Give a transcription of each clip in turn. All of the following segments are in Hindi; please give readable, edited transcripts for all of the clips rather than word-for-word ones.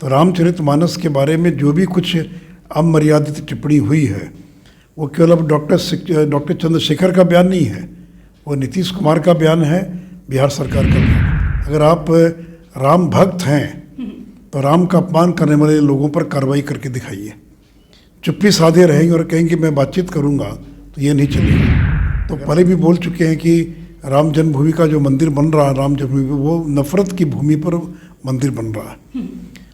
तो रामचरितमानस के बारे में जो भी कुछ अमर्यादित टिप्पणी हुई है वो केवल अब डॉक्टर चंद्रशेखर का बयान नहीं है, वो नीतीश कुमार का बयान है, बिहार सरकार का बयान है। अगर आप राम भक्त हैं तो राम का अपमान करने वाले लोगों पर कार्रवाई करके दिखाइए। चुप्पी साधे रहेंगे और कहेंगे मैं बातचीत करूंगा तो ये नहीं चलेगा। तो पहले भी बोल चुके हैं कि राम जन्मभूमि का जो मंदिर बन रहा है, राम जन्मभूमि वो नफरत की भूमि पर मंदिर बन रहा है।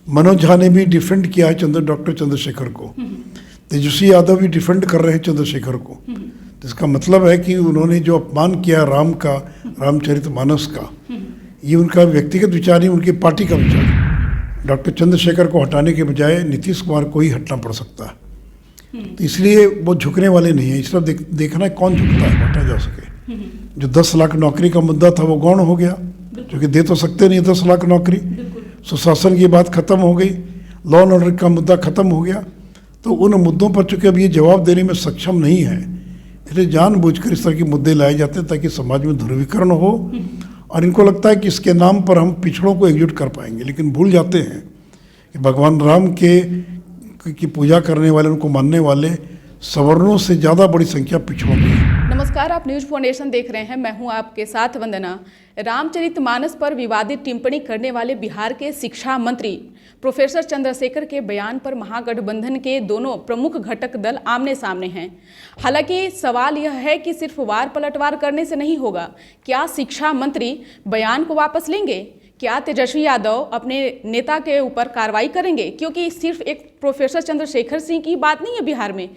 मनोज झा ने भी डिफेंड किया है डॉक्टर चंद्रशेखर को, तेजस्वी यादव भी डिफेंड कर रहे हैं चंद्रशेखर को। तो इसका मतलब है कि उन्होंने जो अपमान किया राम का, रामचरितमानस का, ये उनका व्यक्तिगत विचार नहीं, उनकी पार्टी का विचार है। डॉक्टर चंद्रशेखर को हटाने के बजाय नीतीश कुमार को ही हटना पड़ सकता है। तो इसलिए वो झुकने वाले नहीं है। इस तरफ देखना है कौन झुकता है, हटा जा सके। जो 10 लाख नौकरी का मुद्दा था वो गौण हो गया, क्योंकि दे तो सकते नहीं 10 लाख नौकरी। सुशासन की बात खत्म हो गई, लॉ एंड ऑर्डर का मुद्दा खत्म हो गया। तो उन मुद्दों पर चूंकि अब ये जवाब देने में सक्षम नहीं है, इसलिए जानबूझकर इस तरह के मुद्दे लाए जाते हैं ताकि समाज में ध्रुवीकरण हो। और इनको लगता है कि इसके नाम पर हम पिछड़ों को एकजुट कर पाएंगे, लेकिन भूल जाते हैं कि भगवान राम की पूजा करने वाले, उनको मानने वाले सवर्णों से ज़्यादा बड़ी संख्या पिछड़ों में है। नमस्कार, आप न्यूज फाउंडेशन देख रहे हैं। मैं हूं आपके साथ वंदना। रामचरितमानस पर विवादित टिप्पणी करने वाले बिहार के शिक्षा मंत्री प्रोफेसर चंद्रशेखर के बयान पर महागठबंधन के दोनों प्रमुख घटक दल आमने सामने हैं। हालांकि सवाल यह है कि सिर्फ वार पलटवार करने से नहीं होगा। क्या शिक्षा मंत्री बयान को वापस लेंगे? क्या तेजस्वी यादव अपने नेता के ऊपर कार्रवाई करेंगे? क्योंकि सिर्फ एक प्रोफेसर चंद्रशेखर सिंह की बात नहीं है बिहार में।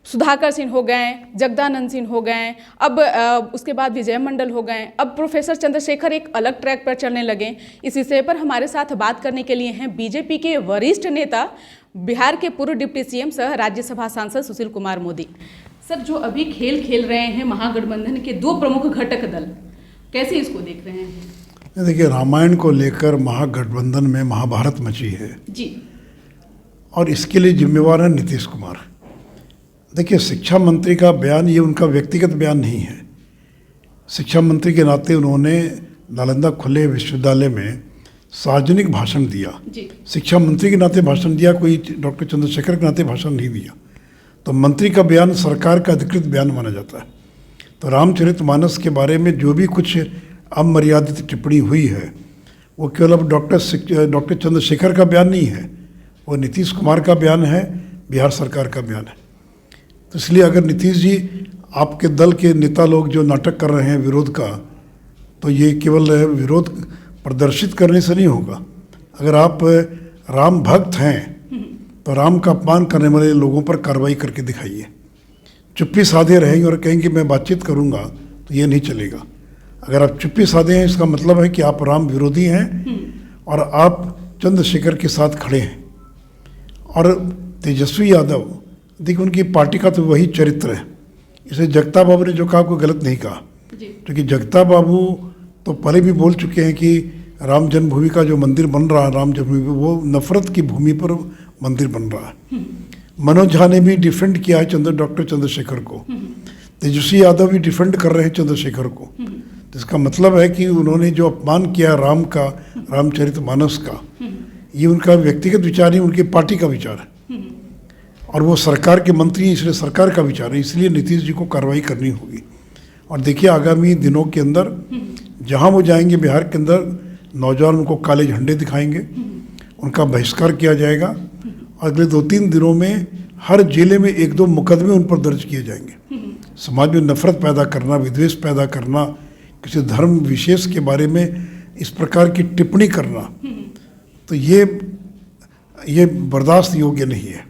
सुधाकर सिंह हो गए, जगदानंद सिंह हो गए, अब उसके बाद विजय मंडल हो गए, अब प्रोफेसर चंद्रशेखर एक अलग ट्रैक पर चलने लगे। इस विषय पर हमारे साथ बात करने के लिए हैं बीजेपी के वरिष्ठ नेता, बिहार के पूर्व डिप्टी सीएम सह राज्यसभा सांसद सुशील कुमार मोदी। सर, जो अभी खेल रहे हैं महागठबंधन के 2 प्रमुख घटक दल, कैसे इसको देख रहे हैं? देखिए, रामायण को लेकर महागठबंधन में महाभारत मची है जी, और इसके लिए जिम्मेवार है नीतीश कुमार। देखिए, शिक्षा मंत्री का बयान ये उनका व्यक्तिगत बयान नहीं है। शिक्षा मंत्री के नाते उन्होंने नालंदा खुले विश्वविद्यालय में सार्वजनिक भाषण दिया। शिक्षा मंत्री के नाते भाषण दिया, कोई डॉक्टर चंद्रशेखर के नाते भाषण नहीं दिया। तो मंत्री का बयान सरकार का अधिकृत बयान माना जाता है। तो रामचरितमानस के बारे में जो भी कुछ अमर्यादित टिप्पणी हुई है वो केवल अब डॉक्टर चंद्रशेखर का बयान नहीं है, वो नीतीश कुमार का बयान है, बिहार सरकार का बयान है। तो इसलिए अगर नीतीश जी, आपके दल के नेता लोग जो नाटक कर रहे हैं विरोध का, तो ये केवल विरोध प्रदर्शित करने से नहीं होगा। अगर आप राम भक्त हैं तो राम का अपमान करने वाले लोगों पर कार्रवाई करके दिखाइए। चुप्पी साधे रहेंगे और कहेंगे मैं बातचीत करूंगा तो ये नहीं चलेगा। अगर आप चुप्पी साधे हैं, इसका मतलब है कि आप राम विरोधी हैं और आप चंद्रशेखर के साथ खड़े हैं। और तेजस्वी यादव, देखिए, उनकी पार्टी का तो वही चरित्र है। इसे जगता बाबू ने जो कहा कोई गलत नहीं कहा, क्योंकि जगता बाबू तो पहले भी बोल चुके हैं कि राम जन्मभूमि का जो मंदिर बन रहा है, राम जन्मभूमि वो नफरत की भूमि पर मंदिर बन रहा है। मनोज झा ने भी डिफेंड किया है डॉक्टर चंद्रशेखर को, तेजस्वी यादव भी डिफेंड कर रहे हैं चंद्रशेखर को। तो इसका मतलब है कि उन्होंने जो अपमान किया राम का, रामचरितमानस का, ये उनका व्यक्तिगत विचार नहीं, उनकी पार्टी का विचार है। और वो सरकार के मंत्री, इसलिए सरकार का विचार है, इसलिए नीतीश जी को कार्रवाई करनी होगी। और देखिए, आगामी दिनों के अंदर जहां वो जाएंगे बिहार के अंदर, नौजवान उनको काले झंडे दिखाएंगे, उनका बहिष्कार किया जाएगा। अगले 2-3 दिनों में हर जिले में 1-2 मुकदमे उन पर दर्ज किए जाएंगे। समाज में नफरत पैदा करना, विद्वेष पैदा करना, किसी धर्म विशेष के बारे में इस प्रकार की टिप्पणी करना, तो ये बर्दाश्त योग्य नहीं है।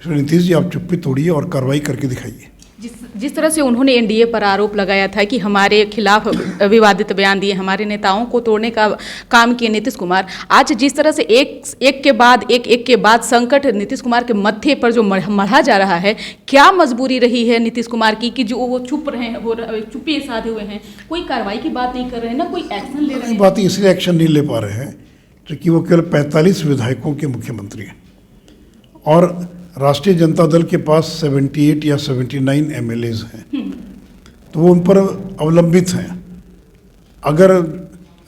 इसलिए नीतीश जी, आप चुप्पी तोड़िए और कार्रवाई करके दिखाइए। जिस तरह से उन्होंने एनडीए पर आरोप लगाया था कि हमारे खिलाफ विवादित बयान दिए, हमारे नेताओं को तोड़ने का काम किए नीतीश कुमार, आज जिस तरह से एक के बाद संकट नीतीश कुमार के मत्थे पर जो मढ़ा जा रहा है, क्या मजबूरी रही है नीतीश कुमार की कि जो वो चुप रहे हैं, वो चुप्पी साधे हुए हैं, कोई कार्रवाई की बात नहीं कर रहे हैं, ना कोई एक्शन ले रहे हैं? बात इसलिए एक्शन नहीं ले पा रहे हैं क्योंकि वो केवल 45 विधायकों के मुख्यमंत्री हैं और राष्ट्रीय जनता दल के पास 78 या 79 MLAs हैं, तो वो उन पर अवलंबित हैं। अगर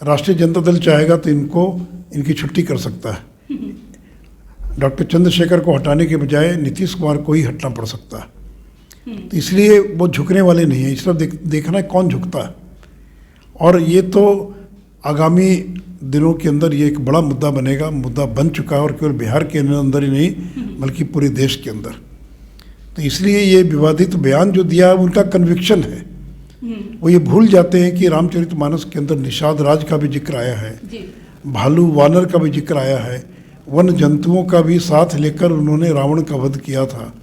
राष्ट्रीय जनता दल चाहेगा तो इनकी छुट्टी कर सकता है, डॉक्टर चंद्रशेखर को हटाने के बजाय नीतीश कुमार को ही हटना पड़ सकता है। तो इसलिए वो झुकने वाले नहीं हैं। इस तरफ देखना है कौन झुकता है। और ये तो आगामी दिनों के अंदर ये एक बड़ा मुद्दा बनेगा, मुद्दा बन चुका है, और केवल बिहार के अंदर ही नहीं बल्कि पूरे देश के अंदर। तो इसलिए ये विवादित बयान जो दिया है उनका कन्विक्शन है। वो ये भूल जाते हैं कि रामचरितमानस के अंदर निषाद राज का भी जिक्र आया है, भालू वानर का भी जिक्र आया है, वन जंतुओं का भी साथ लेकर उन्होंने रावण का वध किया था।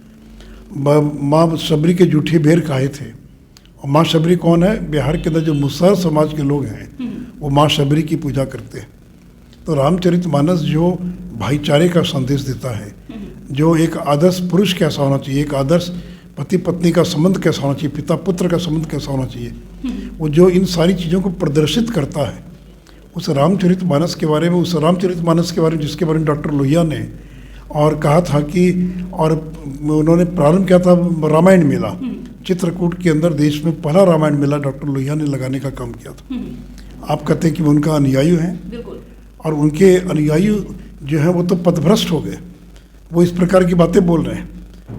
माँ शबरी के जूठे भेर खाए थे। और माँ शबरी कौन है? बिहार के अंदर जो मुसहर समाज के लोग हैं वो माँ शबरी की पूजा करते हैं। तो रामचरितमानस जो भाईचारे का संदेश देता है, जो एक आदर्श पुरुष कैसा होना चाहिए, एक आदर्श पति पत्नी का संबंध कैसा होना चाहिए, पिता पुत्र का संबंध कैसा होना चाहिए, वो जो इन सारी चीज़ों को प्रदर्शित करता है, उस रामचरितमानस के बारे में जिसके बारे में डॉक्टर लोहिया ने और कहा था कि, और उन्होंने प्रारंभ किया था रामायण मेला, चित्रकूट के अंदर देश में पहला रामायण मेला डॉक्टर लोहिया ने लगाने का काम किया था। आप कहते हैं कि वो उनका अनुयायी हैं, और उनके अनुयायी जो हैं वो तो पथभ्रष्ट हो गए, वो इस प्रकार की बातें बोल रहे हैं।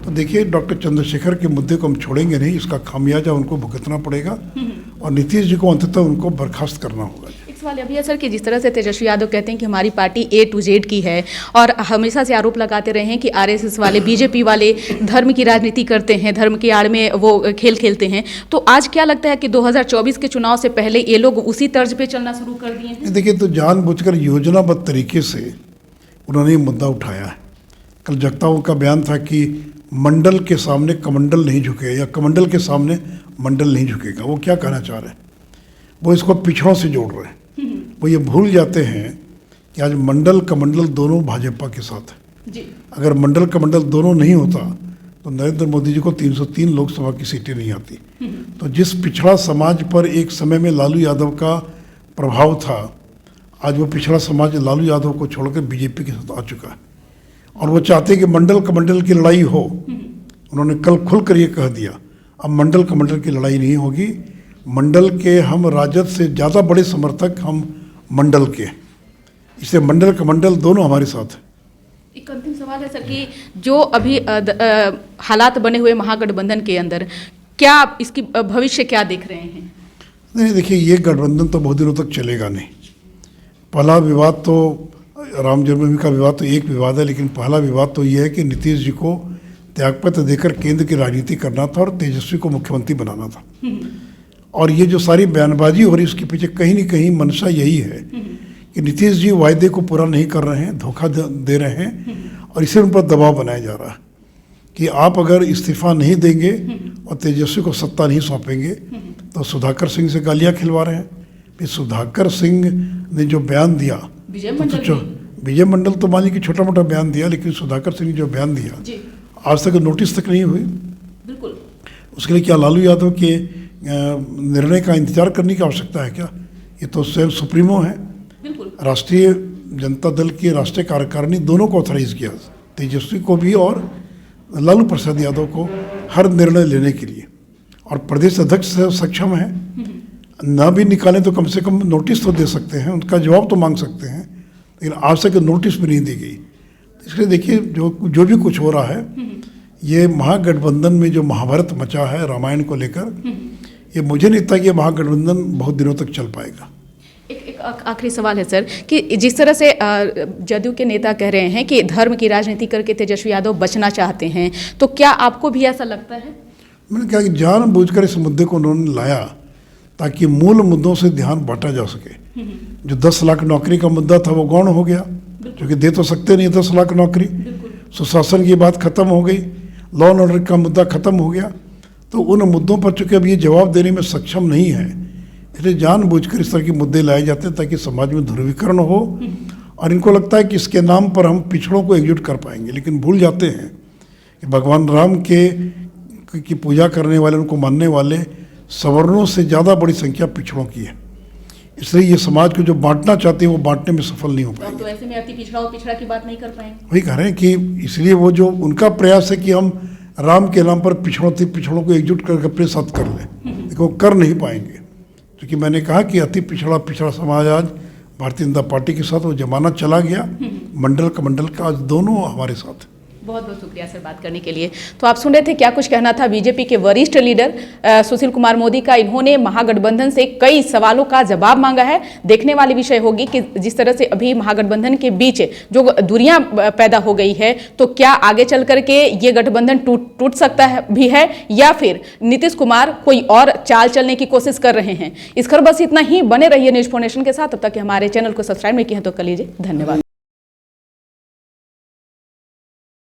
तो देखिए, डॉक्टर चंद्रशेखर के मुद्दे को हम छोड़ेंगे नहीं, इसका खामियाजा उनको भुगतना पड़ेगा और नीतीश जी को अंततः उनको बर्खास्त करना होगा। एक सवाल अभी है सर कि जिस तरह से तेजस्वी यादव कहते हैं कि हमारी पार्टी A to Z की है, और हमेशा से आरोप लगाते रहे हैं कि RSS वाले, बीजेपी वाले धर्म की राजनीति करते हैं, धर्म की आड़ में वो खेल खेलते हैं, तो आज क्या लगता है कि 2024 के चुनाव से पहले ये लोग उसी तर्ज पे चलना शुरू कर दिए हैं? देखिए, तो जानबूझकर योजनाबद्ध तरीके से उन्होंने ये मुद्दा उठाया है। कल जगताओं का बयान था कि मंडल के सामने कमंडल नहीं झुकेगा, या कमंडल के सामने मंडल नहीं झुकेगा। वो क्या कहना चाह रहे हैं? वो इसको पिछड़ों से जोड़ रहे हैं। वो ये भूल जाते हैं कि आज मंडल कमंडल दोनों भाजपा के साथ है जी। अगर मंडल कमंडल दोनों नहीं होता तो नरेंद्र मोदी जी को 303 लोकसभा की सीटें नहीं आती। तो जिस पिछड़ा समाज पर एक समय में लालू यादव का प्रभाव था, आज वो पिछड़ा समाज लालू यादव को छोड़कर बीजेपी के साथ आ चुका है, और वो चाहते हैं कि मंडल कमंडल की लड़ाई हो। उन्होंने कल खुलकर ये कह दिया, अब मंडल कमंडल की लड़ाई नहीं होगी। मंडल के हम राजद से ज़्यादा बड़े समर्थक हम मंडल के, इसलिए मंडल कमंडल दोनों हमारे साथ हैं। एक अंतिम सवाल है सर कि जो अभी हालात बने हुए महागठबंधन के अंदर, क्या आप इसकी भविष्य क्या देख रहे हैं? नहीं, देखिए, ये गठबंधन तो बहुत दिनों तक चलेगा नहीं। पहला विवाद तो राम जन्मभूमि का विवाद तो एक विवाद है, लेकिन पहला विवाद तो ये है कि नीतीश जी को त्यागपत्र देकर केंद्र की राजनीति करना था और तेजस्वी को मुख्यमंत्री बनाना था। और ये जो सारी बयानबाजी हो रही है, उसके पीछे कहीं न कहीं मंशा यही है कि नीतीश जी वायदे को पूरा नहीं कर रहे हैं, धोखा दे रहे हैं, और इसे उन पर दबाव बनाया जा रहा है कि आप अगर इस्तीफा नहीं देंगे और तेजस्वी को सत्ता नहीं सौंपेंगे तो सुधाकर सिंह से गालियाँ खिलवा रहे हैं। फिर सुधाकर सिंह ने जो बयान दिया, विजय मंडल तो मान लीजिए छोटा मोटा बयान दिया, लेकिन सुधाकर सिंह ने जो बयान दिया आज तक नोटिस तक नहीं हुई। बिल्कुल। उसके लिए क्या लालू यादव के निर्णय का इंतजार करने की आवश्यकता है क्या? ये तो स्वयं सुप्रीमो है। राष्ट्रीय जनता दल की राष्ट्रीय कार्यकारिणी दोनों को ऑथराइज किया, तेजस्वी को भी और लालू प्रसाद यादव को, हर निर्णय लेने के लिए। और प्रदेश अध्यक्ष सक्षम है, ना भी निकालें तो कम से कम नोटिस तो दे सकते हैं, उनका जवाब तो मांग सकते हैं, लेकिन आज तक नोटिस भी नहीं दी गई। इसलिए देखिए, जो भी कुछ हो रहा है, ये महागठबंधन में जो महाभारत मचा है रामायण को लेकर, ये मुझे नहीं लगता कि ये महागठबंधन बहुत दिनों तक चल पाएगा। एक आखिरी सवाल है सर कि जिस तरह से जदयू के नेता कह रहे हैं कि धर्म की राजनीति करके तेजस्वी यादव बचना चाहते हैं, तो क्या आपको भी ऐसा लगता है? मैंने कहा कि जानबूझकर इस मुद्दे को उन्होंने लाया ताकि मूल मुद्दों से ध्यान बांटा जा सके। जो 10 लाख नौकरी का मुद्दा था वो गौण हो गया, क्योंकि दे तो सकते नहीं 10 लाख नौकरी। सुशासन की बात खत्म हो गई, लॉ एंड ऑर्डर का मुद्दा खत्म हो गया। तो उन मुद्दों पर चूंकि अब ये जवाब देने में सक्षम नहीं है, इसलिए जानबूझकर इस तरह के मुद्दे लाए जाते हैं ताकि समाज में ध्रुवीकरण हो, और इनको लगता है कि इसके नाम पर हम पिछड़ों को एकजुट कर पाएंगे। लेकिन भूल जाते हैं कि भगवान राम की पूजा करने वाले, उनको मानने वाले सवर्णों से ज़्यादा बड़ी संख्या पिछड़ों की है। इसलिए ये समाज को जो बांटना चाहते हैं वो बांटने में सफल नहीं हो पाएंगे। तो ऐसे में अति पिछड़ा और पिछड़ा की बात नहीं कर पाएंगे। वही कह रहे हैं कि इसलिए वो जो उनका प्रयास है कि हम राम के नाम पर पिछड़ों को एकजुट करके अपने साथ कर लें, देखो कर नहीं पाएंगे। क्योंकि मैंने कहा कि अति पिछड़ा समाज आज भारतीय जनता पार्टी के साथ वो जमाना चला गया, मंडल कमंडल का, आज दोनों हमारे साथ हैं। बहुत बहुत शुक्रिया सर बात करने के लिए। तो आप सुन रहे थे क्या कुछ कहना था बीजेपी के वरिष्ठ लीडर सुशील कुमार मोदी का। इन्होंने महागठबंधन से कई सवालों का जवाब मांगा है। देखने वाली विषय होगी कि जिस तरह से अभी महागठबंधन के बीच जो दूरियां पैदा हो गई है, तो क्या आगे चल करके ये गठबंधन टूट सकता है भी है, या फिर नीतीश कुमार कोई और चाल चलने की कोशिश कर रहे हैं। इस खबर बस इतना ही। बने रहिए न्यूज़4नेशन के साथ। तब तक हमारे चैनल को सब्सक्राइब नहीं किया तो कर लीजिए। धन्यवाद।